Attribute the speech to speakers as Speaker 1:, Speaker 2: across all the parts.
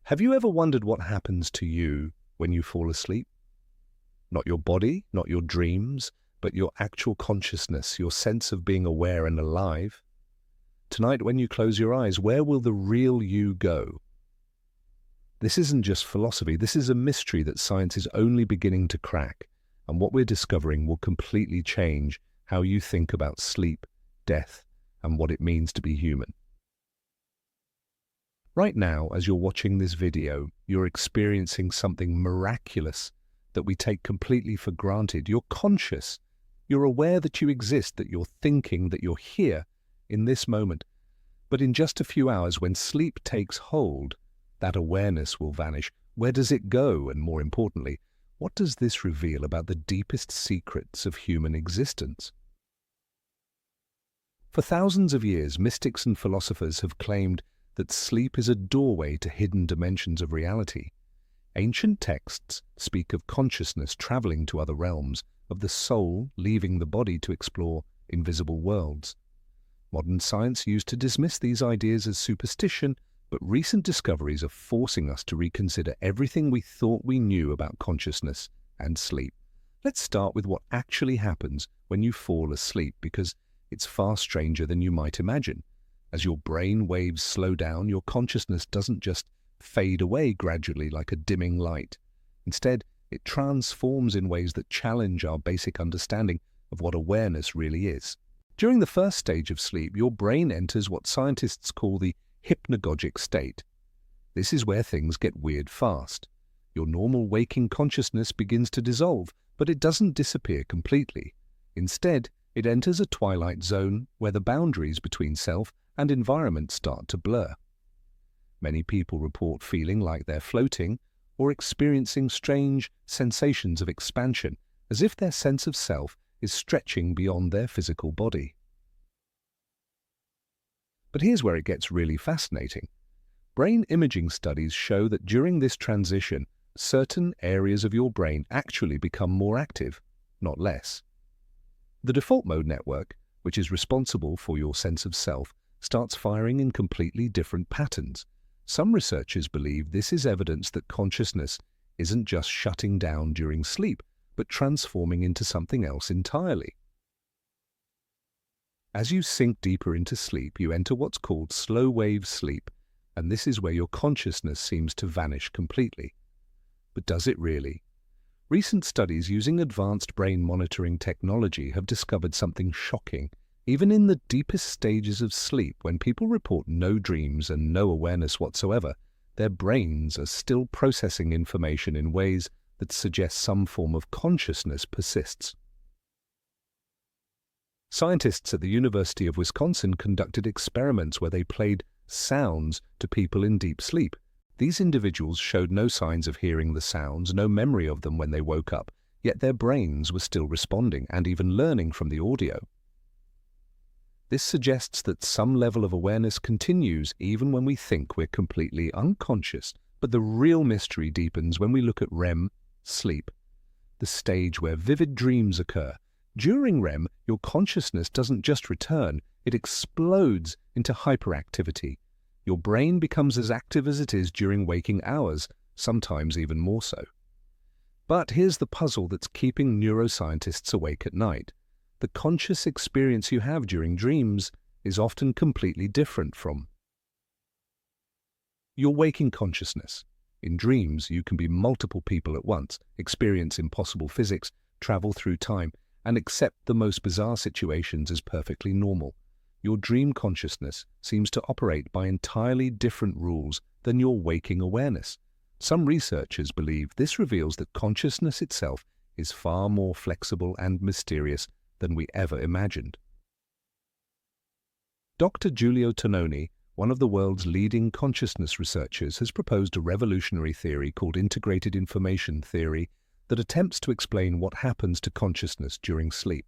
Speaker 1: Have you ever wondered what happens to you when you fall asleep? Not your body, not your dreams, but your actual consciousness, your sense of being aware and alive. Tonight, when you close your eyes, where will the real you go? This isn't just philosophy, this is a mystery that science is only beginning to crack, and what we're discovering will completely change how you think about sleep, death, and what it means to be human. Right now, as you're watching this video, you're experiencing something miraculous that we take completely for granted. You're conscious. You're aware that you exist, that you're thinking, that you're here in this moment. But in just a few hours, when sleep takes hold, that awareness will vanish. Where does it go? And more importantly, what does this reveal about the deepest secrets of human existence? For thousands of years, mystics and philosophers have claimed that sleep is a doorway to hidden dimensions of reality. Ancient texts speak of consciousness traveling to other realms, of the soul leaving the body to explore invisible worlds. Modern science used to dismiss these ideas as superstition, but recent discoveries are forcing us to reconsider everything we thought we knew about consciousness and sleep. Let's start with what actually happens when you fall asleep, because it's far stranger than you might imagine. As your brain waves slow down, your consciousness doesn't just fade away gradually like a dimming light. Instead, it transforms in ways that challenge our basic understanding of what awareness really is. During the first stage of sleep, your brain enters what scientists call the hypnagogic state. This is where things get weird fast. Your normal waking consciousness begins to dissolve, but it doesn't disappear completely. Instead, it enters a twilight zone where the boundaries between self and environment start to blur. Many people report feeling like they're floating or experiencing strange sensations of expansion, as if their sense of self is stretching beyond their physical body. But here's where it gets really fascinating. Brain imaging studies show that during this transition, certain areas of your brain actually become more active, not less. The default mode network, which is responsible for your sense of self, starts firing in completely different patterns. Some researchers believe this is evidence that consciousness isn't just shutting down during sleep, but transforming into something else entirely. As you sink deeper into sleep, you enter what's called slow-wave sleep, and this is where your consciousness seems to vanish completely. But does it really? Recent studies using advanced brain monitoring technology have discovered something shocking. Even in the deepest stages of sleep, when people report no dreams and no awareness whatsoever, their brains are still processing information in ways that suggest some form of consciousness persists. Scientists at the University of Wisconsin conducted experiments where they played sounds to people in deep sleep. These individuals showed no signs of hearing the sounds, no memory of them when they woke up, yet their brains were still responding and even learning from the audio. This suggests that some level of awareness continues even when we think we're completely unconscious, but the real mystery deepens when we look at REM, sleep, the stage where vivid dreams occur. During REM, your consciousness doesn't just return, it explodes into hyperactivity. Your brain becomes as active as it is during waking hours, sometimes even more so. But here's the puzzle that's keeping neuroscientists awake at night. The conscious experience you have during dreams is often completely different from your waking consciousness. In dreams, you can be multiple people at once, experience impossible physics, travel through time, and accept the most bizarre situations as perfectly normal. Your dream consciousness seems to operate by entirely different rules than your waking awareness. Some researchers believe this reveals that consciousness itself is far more flexible and mysterious than we ever imagined. Dr. Giulio Tononi, one of the world's leading consciousness researchers, has proposed a revolutionary theory called integrated information theory that attempts to explain what happens to consciousness during sleep.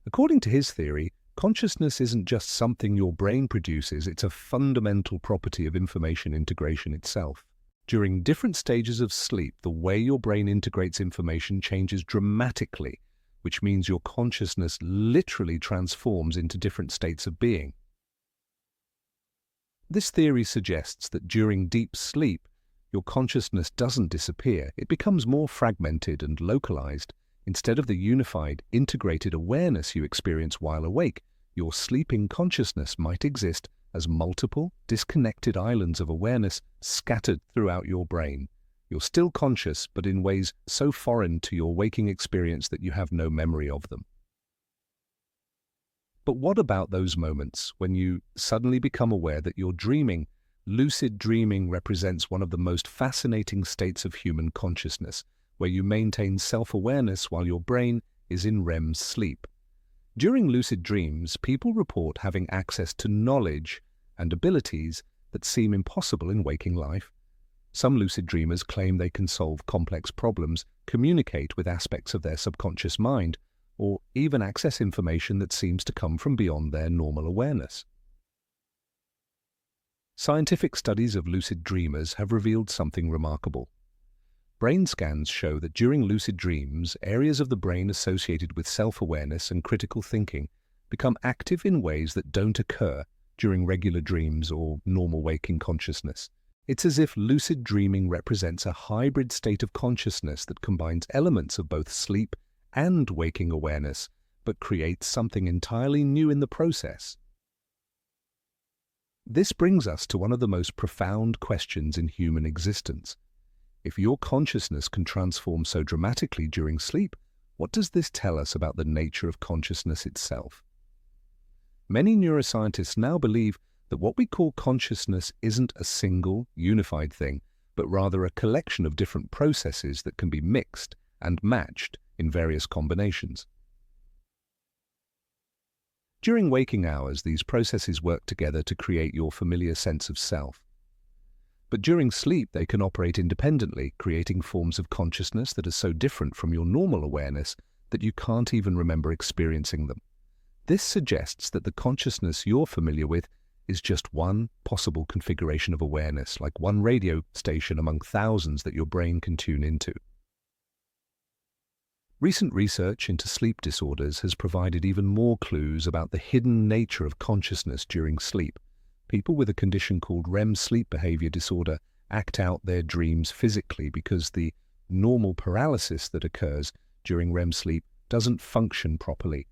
Speaker 1: According to his theory, consciousness isn't just something your brain produces, it's a fundamental property of information integration itself. During different stages of sleep, the way your brain integrates information changes dramatically, which means your consciousness literally transforms into different states of being. This theory suggests that during deep sleep, your consciousness doesn't disappear, it becomes more fragmented and localized. Instead of the unified, integrated awareness you experience while awake, your sleeping consciousness might exist as multiple, disconnected islands of awareness scattered throughout your brain. You're still conscious, but in ways so foreign to your waking experience that you have no memory of them. But what about those moments when you suddenly become aware that you're dreaming? Lucid dreaming represents one of the most fascinating states of human consciousness, where you maintain self-awareness while your brain is in REM sleep. During lucid dreams, people report having access to knowledge and abilities that seem impossible in waking life. Some lucid dreamers claim they can solve complex problems, communicate with aspects of their subconscious mind, or even access information that seems to come from beyond their normal awareness. Scientific studies of lucid dreamers have revealed something remarkable. Brain scans show that during lucid dreams, areas of the brain associated with self-awareness and critical thinking become active in ways that don't occur during regular dreams or normal waking consciousness. It's as if lucid dreaming represents a hybrid state of consciousness that combines elements of both sleep and waking awareness, but creates something entirely new in the process. This brings us to one of the most profound questions in human existence. If your consciousness can transform so dramatically during sleep, what does this tell us about the nature of consciousness itself? Many neuroscientists now believe that what we call consciousness isn't a single, unified thing, but rather a collection of different processes that can be mixed and matched in various combinations. During waking hours, these processes work together to create your familiar sense of self. But during sleep, they can operate independently, creating forms of consciousness that are so different from your normal awareness that you can't even remember experiencing them. This suggests that the consciousness you're familiar with is just one possible configuration of awareness, like one radio station among thousands that your brain can tune into. Recent research into sleep disorders has provided even more clues about the hidden nature of consciousness during sleep. People with a condition called REM sleep behavior disorder act out their dreams physically because the normal paralysis that occurs during REM sleep doesn't function properly.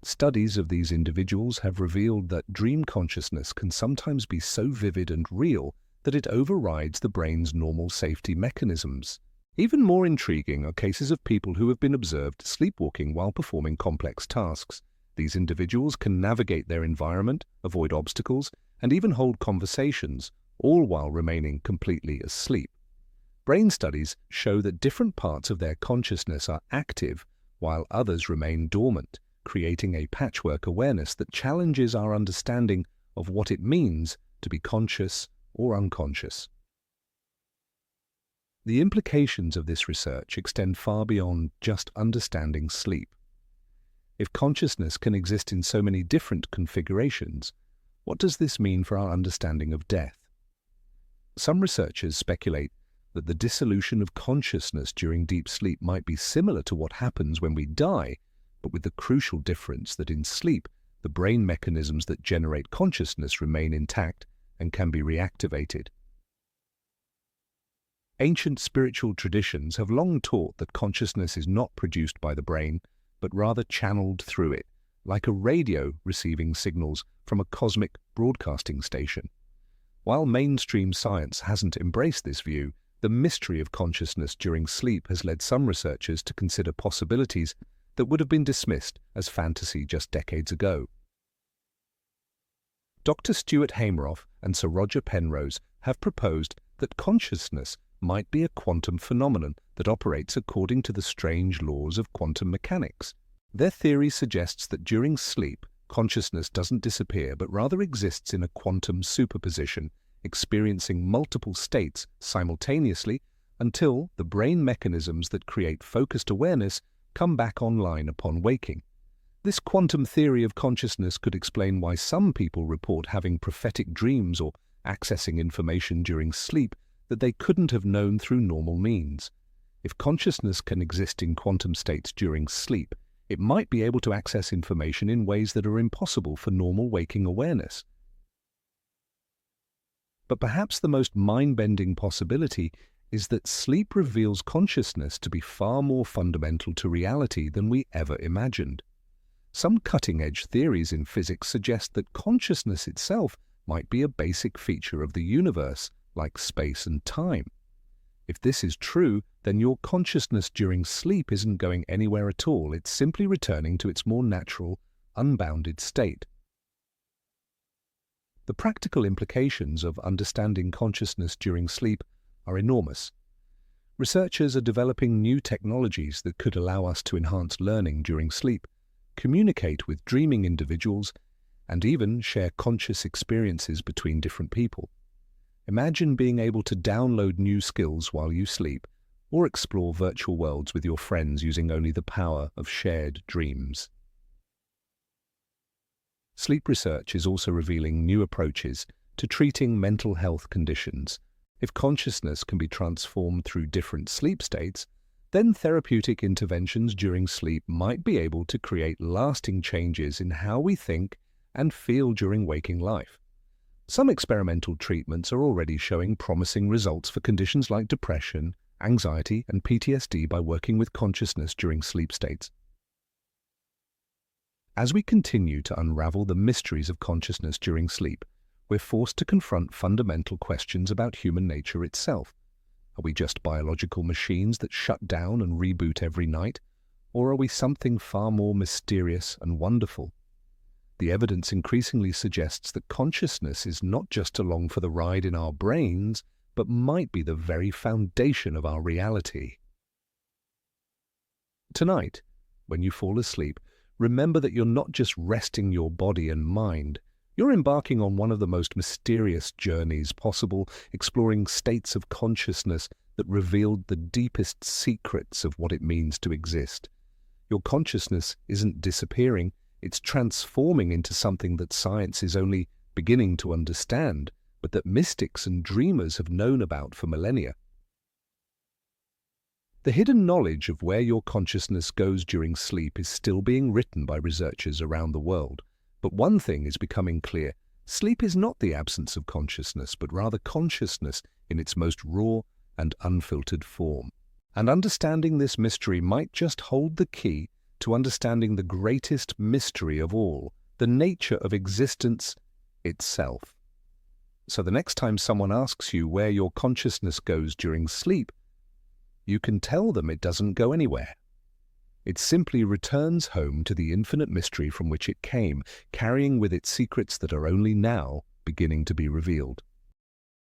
Speaker 1: Studies of these individuals have revealed that dream consciousness can sometimes be so vivid and real that it overrides the brain's normal safety mechanisms. Even more intriguing are cases of people who have been observed sleepwalking while performing complex tasks. These individuals can navigate their environment, avoid obstacles, and even hold conversations, all while remaining completely asleep. Brain studies show that different parts of their consciousness are active while others remain dormant, creating a patchwork awareness that challenges our understanding of what it means to be conscious or unconscious. The implications of this research extend far beyond just understanding sleep. If consciousness can exist in so many different configurations, what does this mean for our understanding of death? Some researchers speculate that the dissolution of consciousness during deep sleep might be similar to what happens when we die, but with the crucial difference that in sleep, the brain mechanisms that generate consciousness remain intact and can be reactivated. Ancient spiritual traditions have long taught that consciousness is not produced by the brain, but rather channeled through it, like a radio receiving signals from a cosmic broadcasting station. While mainstream science hasn't embraced this view, the mystery of consciousness during sleep has led some researchers to consider possibilities that would have been dismissed as fantasy just decades ago. Dr. Stuart Hameroff and Sir Roger Penrose have proposed that consciousness might be a quantum phenomenon that operates according to the strange laws of quantum mechanics. Their theory suggests that during sleep, consciousness doesn't disappear but rather exists in a quantum superposition, experiencing multiple states simultaneously until the brain mechanisms that create focused awareness come back online upon waking. This quantum theory of consciousness could explain why some people report having prophetic dreams or accessing information during sleep that they couldn't have known through normal means. If consciousness can exist in quantum states during sleep, it might be able to access information in ways that are impossible for normal waking awareness. But perhaps the most mind-bending possibility is that sleep reveals consciousness to be far more fundamental to reality than we ever imagined. Some cutting-edge theories in physics suggest that consciousness itself might be a basic feature of the universe, like space and time. If this is true, then your consciousness during sleep isn't going anywhere at all. It's simply returning to its more natural, unbounded state. The practical implications of understanding consciousness during sleep are enormous. Researchers are developing new technologies that could allow us to enhance learning during sleep, communicate with dreaming individuals, and even share conscious experiences between different people. Imagine being able to download new skills while you sleep, or explore virtual worlds with your friends using only the power of shared dreams. Sleep research is also revealing new approaches to treating mental health conditions. If consciousness can be transformed through different sleep states, then therapeutic interventions during sleep might be able to create lasting changes in how we think and feel during waking life. Some experimental treatments are already showing promising results for conditions like depression, anxiety, and PTSD by working with consciousness during sleep states. As we continue to unravel the mysteries of consciousness during sleep, we're forced to confront fundamental questions about human nature itself. Are we just biological machines that shut down and reboot every night, or are we something far more mysterious and wonderful? The evidence increasingly suggests that consciousness is not just along for the ride in our brains, but might be the very foundation of our reality. Tonight, when you fall asleep, remember that you're not just resting your body and mind. You're embarking on one of the most mysterious journeys possible, exploring states of consciousness that revealed the deepest secrets of what it means to exist. Your consciousness isn't disappearing, it's transforming into something that science is only beginning to understand, but that mystics and dreamers have known about for millennia. The hidden knowledge of where your consciousness goes during sleep is still being written by researchers around the world. But one thing is becoming clear: sleep is not the absence of consciousness, but rather consciousness in its most raw and unfiltered form. And understanding this mystery might just hold the key to understanding the greatest mystery of all, the nature of existence itself. So the next time someone asks you where your consciousness goes during sleep, you can tell them it doesn't go anywhere. It simply returns home to the infinite mystery from which it came, carrying with it secrets that are only now beginning to be revealed.